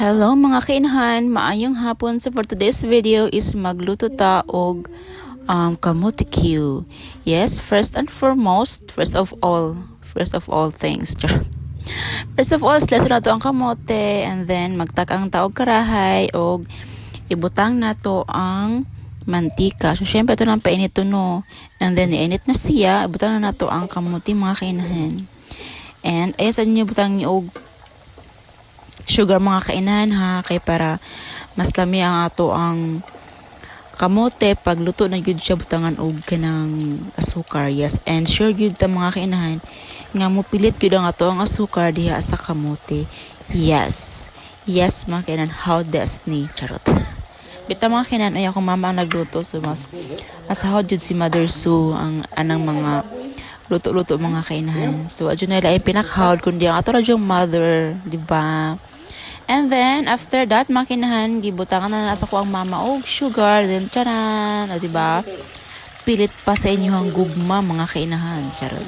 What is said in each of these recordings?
Hello mga kainahan, maayong hapon. So for today's video is magluto ta og kamote Q. Yes, first of all things. First of all, slaso na to ang kamote and then magtakang taog karahay og ibutang na to ang mantika. So syempre ito lang painit to no. And then iinit na siya, ibutang na to ang kamote mga kainahan. And ayasan niyo butang niyo og sugar mga kainan ha, kay para mas lami ang ato ang kamote pag luto na gyud siya butangan og kanang asukar. Yes, and sure gyud ta mga kainahan nga mo pilit gyud ang ato ang asukar diha sa kamote. Yes mga kainan, how destiny charot. Bita mga kainan, ay akong mama ang nagluto, so mas hot jud si Mother Sue ang anang mga luto-luto mga kainahan. So adyo na lain pinakahawd kundi ang ato ra yung mother, di ba? And then after that makinahan gibutangan na nasa ko ang mama og sugar, then charan, o di ba? Pilit pa sa inyo ang gugma mga kainahan, charot.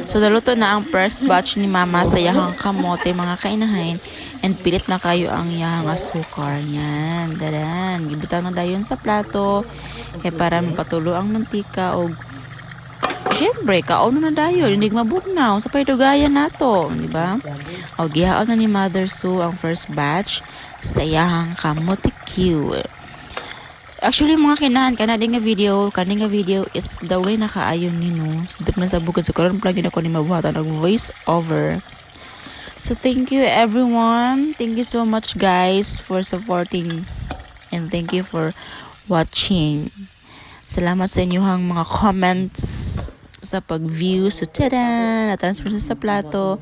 So naluto na ang first batch ni mama sa yahang kamote mga kainahan, and pilit na kayo ang yahang asukar. Yan, daran. Gibutang na dayon sa plato kay para mapatulo ang mantika og siyempre, kaon na dayo, hindi mabugnaw sa paydugayan nato, di ba? O gihaon na ni Mother Sue ang first batch sa iyahang kamote Q. Actually, mga kinahan, kaning nga video is the way na kaayon ni no. Dito na sa bukod sa karon plug ako ni mabuhatan og voice over. So thank you everyone. Thank you so much guys for supporting and thank you for watching. Salamat sa inyong mga comments sa pag-view. So, tada! Na-transfer sa plato.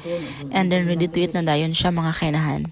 And then, ready to eat na dayon siya mga kainahan.